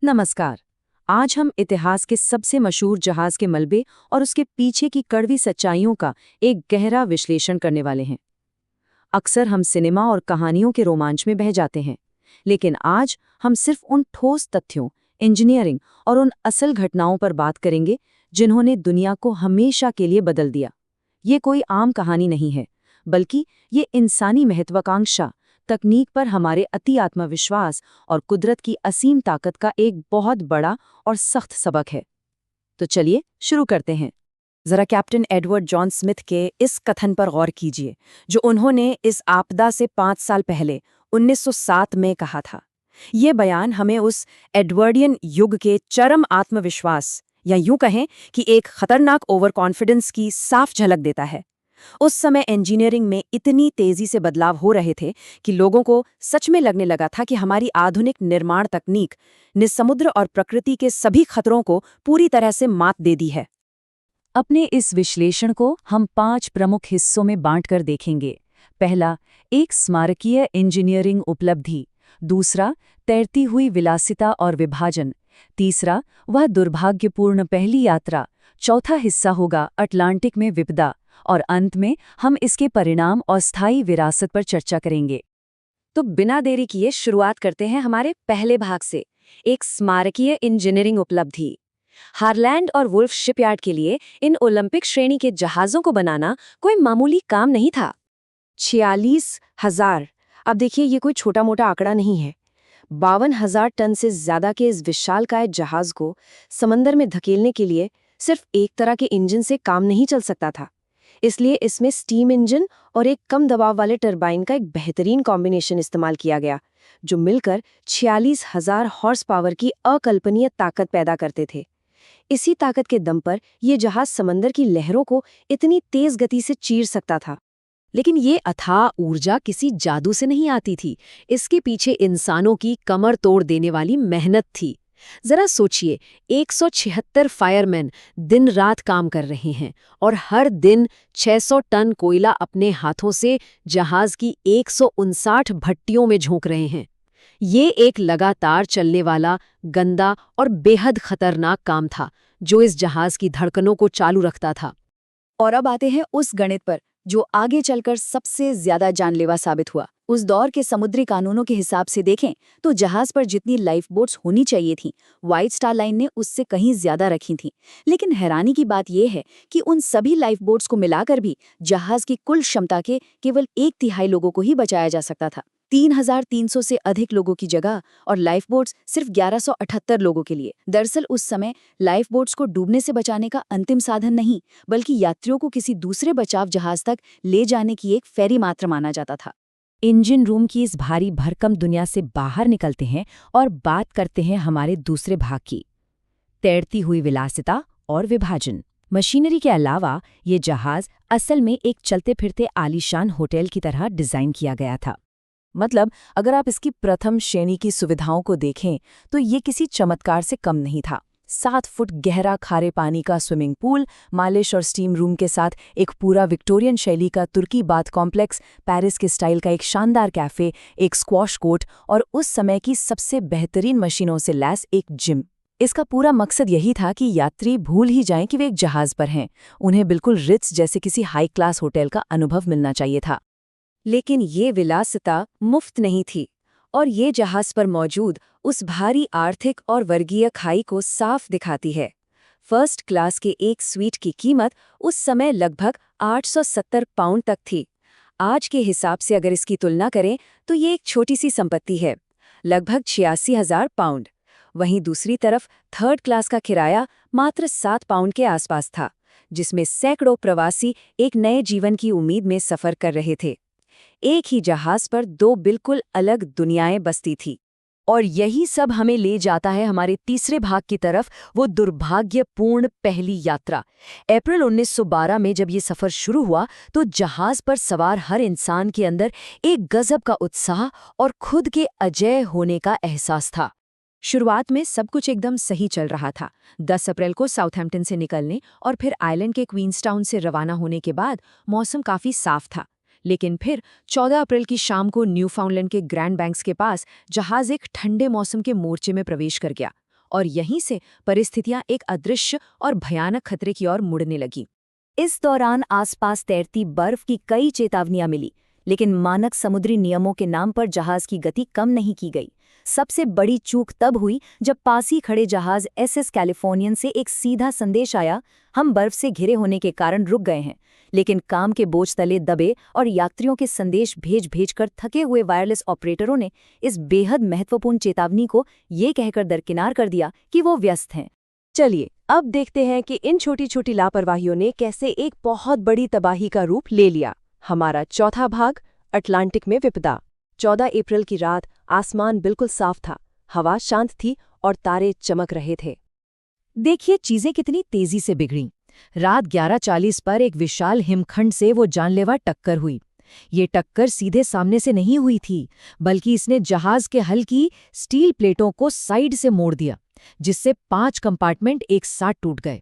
नमस्कार। आज हम इतिहास के सबसे मशहूर जहाज के मलबे और उसके पीछे की कड़वी सच्चाइयों का एक गहरा विश्लेषण करने वाले हैं। अक्सर हम सिनेमा और कहानियों के रोमांच में बह जाते हैं, लेकिन आज हम सिर्फ उन ठोस तथ्यों, इंजीनियरिंग और उन असल घटनाओं पर बात करेंगे जिन्होंने दुनिया को हमेशा के लिए बदल दिया। ये कोई आम कहानी नहीं है, बल्कि ये इंसानी महत्वाकांक्षा, तकनीक पर हमारे अति आत्मविश्वास और कुदरत की असीम ताकत का एक बहुत बड़ा और सख्त सबक है। तो चलिए शुरू करते हैं। जरा कैप्टन एडवर्ड जॉन स्मिथ के इस कथन पर गौर कीजिए, जो उन्होंने इस आपदा से 5 साल पहले 1907 में कहा था। ये बयान हमें उस एडवर्डियन युग के चरम आत्मविश्वास, या यूं कहें कि एक खतरनाक ओवर कॉन्फिडेंस की साफ झलक देता है। उस समय इंजीनियरिंग में इतनी तेजी से बदलाव हो रहे थे कि लोगों को सच में लगने लगा था कि हमारी आधुनिक निर्माण तकनीक ने समुद्र और प्रकृति के सभी खतरों को पूरी तरह से मात दे दी है। अपने इस विश्लेषण को हम 5 प्रमुख हिस्सों में बांटकर देखेंगे। पहला, एक स्मारकीय इंजीनियरिंग उपलब्धि। दूसरा, तैरती हुई विलासिता और विभाजन। तीसरा, वह दुर्भाग्यपूर्ण पहली यात्रा। चौथा हिस्सा होगा अटलांटिक में विपदा। और अंत में हम इसके परिणाम और स्थायी विरासत पर चर्चा करेंगे। तो बिना देरी किए शुरुआत करते हैं हमारे पहले भाग से, एक स्मारकीय इंजीनियरिंग उपलब्धि। हारलैंड और वुल्फ शिपयार्ड के लिए इन ओलंपिक श्रेणी के जहाज़ों को बनाना कोई मामूली काम नहीं था। 46,000। अब देखिए, ये कोई छोटा मोटा आंकड़ा नहीं है। 52,000 टन से ज्यादा के इस विशालकाय जहाज को समंदर में धकेलने के लिए सिर्फ एक तरह के इंजन से काम नहीं चल सकता था। इसलिए इसमें स्टीम इंजन और एक कम दबाव वाले टरबाइन का एक बेहतरीन कॉम्बिनेशन इस्तेमाल किया गया, जो मिलकर 46,000 हॉर्स पावर की अकल्पनीय ताकत पैदा करते थे। इसी ताकत के दम पर यह जहाज समंदर की लहरों को इतनी तेज गति से चीर सकता था। लेकिन ये अथाह ऊर्जा किसी जादू से नहीं आती थी। इसके पीछे इंसानों की कमर तोड़ देने वाली मेहनत थी। जरा सोचिए, 176 फायरमैन दिन रात काम कर रहे हैं और हर दिन 600 टन कोयला अपने हाथों से जहाज की 159 भट्टियों में झोंक रहे हैं। ये एक लगातार चलने वाला, गंदा और बेहद खतरनाक काम था, जो इस जहाज की धड़कनों को चालू रखता था। और अब आते हैं उस गणित पर जो आगे चलकर सबसे ज्यादा जानलेवा साबित हुआ। उस दौर के समुद्री कानूनों के हिसाब से देखें तो जहाज पर जितनी लाइफ बोट्स होनी चाहिए थीं, व्हाइट स्टार लाइन ने उससे कहीं ज्यादा रखी थीं। लेकिन हैरानी की बात यह है कि उन सभी लाइफ बोट्स को मिलाकर भी जहाज की कुल क्षमता के केवल 1/3 लोगों को ही बचाया जा सकता था। 3,300 से अधिक लोगों की जगह और लाइफ बोट्स सिर्फ 1178 लोगों के लिए। दरअसल उस समय लाइफ बोट्स को डूबने से बचाने का अंतिम साधन नहीं, बल्कि यात्रियों को किसी दूसरे बचाव जहाज तक ले जाने की एक फेरी मात्र माना जाता था। इंजन रूम की इस भारी भरकम दुनिया से बाहर निकलते हैं और बात करते हैं हमारे दूसरे भाग की, तैरती हुई विलासिता और विभाजन। मशीनरी के अलावा ये जहाज असल में एक चलते फिरते आलीशान होटल की तरह डिजाइन किया गया था। मतलब, अगर आप इसकी प्रथम श्रेणी की सुविधाओं को देखें तो ये किसी चमत्कार से कम नहीं था। 7 फुट गहरा खारे पानी का स्विमिंग पूल, मालिश और स्टीम रूम के साथ एक पूरा विक्टोरियन शैली का तुर्की बाथ कॉम्प्लेक्स, पेरिस के स्टाइल का एक शानदार कैफे, एक स्क्वॉश कोर्ट और उस समय की सबसे बेहतरीन मशीनों से लैस एक जिम। इसका पूरा मकसद यही था कि यात्री भूल ही जाएं कि वे एक जहाज पर हैं। उन्हें बिल्कुल रिट्स जैसे किसी हाई क्लास होटल का अनुभव मिलना चाहिए था। लेकिन ये विलासिता मुफ्त नहीं थी, और ये जहाज पर मौजूद उस भारी आर्थिक और वर्गीय खाई को साफ दिखाती है। फर्स्ट क्लास के एक स्वीट की कीमत उस समय लगभग 870 पाउंड तक थी। आज के हिसाब से अगर इसकी तुलना करें तो ये एक छोटी सी संपत्ति है, लगभग 86,000 पाउंड। वहीं दूसरी तरफ थर्ड क्लास का किराया मात्र 7 पाउंड के आसपास था, जिसमें सैकड़ों प्रवासी एक नए जीवन की उम्मीद में सफर कर रहे थे। एक ही जहाज पर 2 बिल्कुल अलग दुनियाएं बसती थी। और यही सब हमें ले जाता है हमारे तीसरे भाग की तरफ, वो दुर्भाग्यपूर्ण पहली यात्रा। अप्रैल 1912 में जब ये सफ़र शुरू हुआ तो जहाज पर सवार हर इंसान के अंदर एक गजब का उत्साह और खुद के अजेय होने का एहसास था। शुरुआत में सब कुछ एकदम सही चल रहा था। 10 अप्रैल को साउथहैम्पटन से निकलने और फिर आइलैंड के क्वींसटाउन से रवाना होने के बाद मौसम काफ़ी साफ था। लेकिन फिर 14 अप्रैल की शाम को न्यूफाउंडलैंड के ग्रैंड बैंक्स के पास जहाज एक ठंडे मौसम के मोर्चे में प्रवेश कर गया। और यहीं से परिस्थितियां एक अदृश्य और भयानक खतरे की ओर मुड़ने लगी। इस दौरान आसपास तैरती बर्फ की कई चेतावनियां मिली, लेकिन मानक समुद्री नियमों के नाम पर जहाज की गति कम नहीं की गई। सबसे बड़ी चूक तब हुई जब पास ही खड़े जहाज SS कैलिफोर्नियन से एक सीधा संदेश आया, हम बर्फ से घिरे होने के कारण रुक गए हैं। लेकिन काम के बोझ तले दबे और यात्रियों के संदेश भेज कर थके हुए वायरलेस ऑपरेटरों ने इस बेहद महत्वपूर्ण चेतावनी को ये कहकर दरकिनार कर दिया कि वो व्यस्त हैं। चलिए अब देखते हैं कि इन छोटी छोटी लापरवाहियों ने कैसे एक बहुत बड़ी तबाही का रूप ले लिया। हमारा चौथा भाग, अटलांटिक में विपदा। 14 अप्रैल की रात आसमान बिल्कुल साफ था, हवा शांत थी और तारे चमक रहे थे। देखिए चीजें कितनी तेजी से बिगड़ी। रात 11:40 पर एक विशाल हिमखंड से वो जानलेवा टक्कर हुई। ये टक्कर सीधे सामने से नहीं हुई थी, बल्कि इसने जहाज के हल की स्टील प्लेटों को साइड से मोड़ दिया, जिससे 5 कंपार्टमेंट एक साथ टूट गए।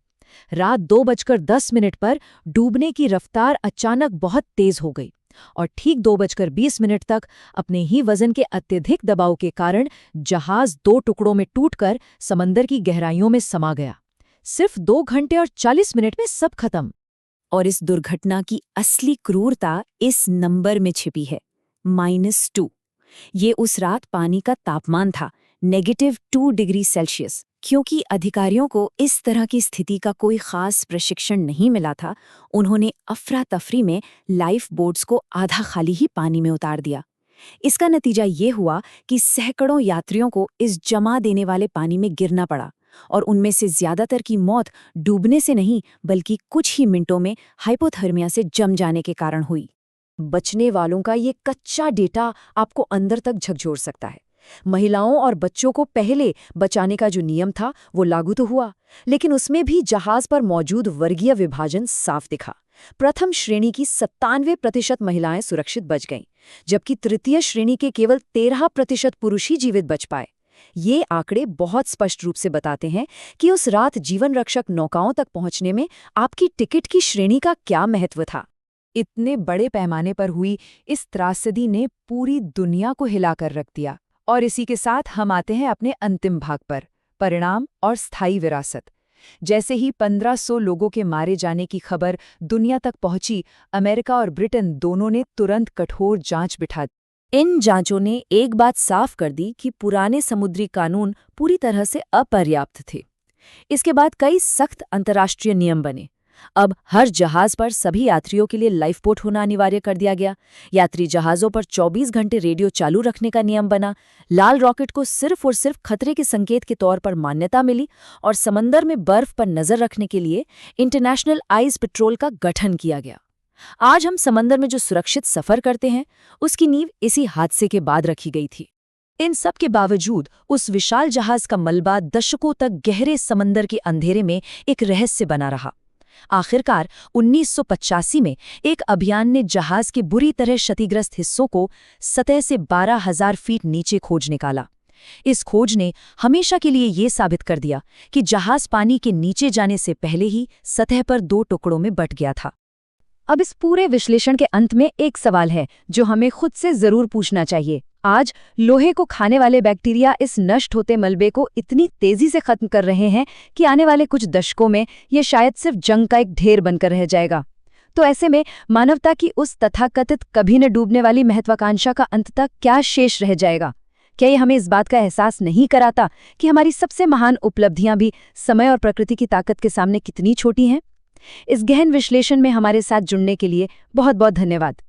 रात 2:10 पर डूबने की रफ्तार अचानक बहुत तेज हो गई और ठीक 2:20 तक अपने ही वजन के अत्यधिक दबाव के कारण जहाज 2 टुकड़ों में टूटकर समंदर की गहराइयों में समा गया। सिर्फ 2 घंटे और 40 मिनट में सब खत्म। और इस दुर्घटना की असली क्रूरता इस नंबर में छिपी है, -2। ये उस रात पानी का तापमान था, -2 डिग्री सेल्सियस। क्योंकि अधिकारियों को इस तरह की स्थिति का कोई खास प्रशिक्षण नहीं मिला था, उन्होंने अफरा तफरी में लाइफ बोट्स को आधा खाली ही पानी में उतार दिया। इसका नतीजा ये हुआ कि सैकड़ों यात्रियों को इस जमा देने वाले पानी में गिरना पड़ा और उनमें से ज्यादातर की मौत डूबने से नहीं, बल्कि कुछ ही मिनटों में हाइपोथर्मिया से जम जाने के कारण हुई। बचने वालों का ये कच्चा डेटा आपको अंदर तक झकझोर सकता है। महिलाओं और बच्चों को पहले बचाने का जो नियम था वो लागू तो हुआ, लेकिन उसमें भी जहाज पर मौजूद वर्गीय विभाजन साफ दिखा। प्रथम श्रेणी की 97% महिलाएं सुरक्षित बच गईं, जबकि तृतीय श्रेणी के केवल 13% पुरुष ही जीवित बच पाए। ये आंकड़े बहुत स्पष्ट रूप से बताते हैं कि उस रात जीवन रक्षक नौकाओं तक पहुंचने में आपकी टिकट की श्रेणी का क्या महत्व था। इतने बड़े पैमाने पर हुई इस त्रासदी ने पूरी दुनिया को हिलाकर रख दिया। और इसी के साथ हम आते हैं अपने अंतिम भाग पर, परिणाम और स्थायी विरासत। जैसे ही 1500 लोगों के मारे जाने की खबर दुनिया तक पहुंची, अमेरिका और ब्रिटेन दोनों ने तुरंत कठोर जांच बिठा दी। इन जांचों ने एक बात साफ कर दी कि पुराने समुद्री कानून पूरी तरह से अपर्याप्त थे। इसके बाद कई सख्त अंतर्राष्ट्रीय नियम बने। अब हर जहाज पर सभी यात्रियों के लिए लाइफ बोट होना अनिवार्य कर दिया गया। यात्री जहाज़ों पर 24 घंटे रेडियो चालू रखने का नियम बना। लाल रॉकेट को सिर्फ और सिर्फ खतरे के संकेत के तौर पर मान्यता मिली और समंदर में बर्फ पर नजर रखने के लिए इंटरनेशनल आइस पेट्रोल का गठन किया गया। आज हम समंदर में जो सुरक्षित सफर करते हैं, उसकी नींव इसी हादसे के बाद रखी गई थी। इन सब के बावजूद उस विशाल जहाज का मलबा दशकों तक गहरे समंदर के अंधेरे में एक रहस्य बना रहा। आखिरकार 1985 में एक अभियान ने जहाज के बुरी तरह क्षतिग्रस्त हिस्सों को सतह से 12,000 फीट नीचे खोज निकाला। इस खोज ने हमेशा के लिए ये साबित कर दिया कि जहाज पानी के नीचे जाने से पहले ही सतह पर 2 टुकड़ों में बंट गया था। अब इस पूरे विश्लेषण के अंत में एक सवाल है जो हमें खुद से जरूर पूछना चाहिए। आज लोहे को खाने वाले बैक्टीरिया इस नष्ट होते मलबे को इतनी तेजी से खत्म कर रहे हैं कि आने वाले कुछ दशकों में ये शायद सिर्फ जंग का एक ढेर बनकर रह जाएगा। तो ऐसे में मानवता की उस तथाकथित कभी न डूबने वाली महत्वाकांक्षा का अंततः क्या शेष रह जाएगा? क्या ये हमें इस बात का एहसास नहीं कराता कि हमारी सबसे महान उपलब्धियां भी समय और प्रकृति की ताकत के सामने कितनी छोटी हैं? इस गहन विश्लेषण में हमारे साथ जुड़ने के लिए बहुत बहुत धन्यवाद।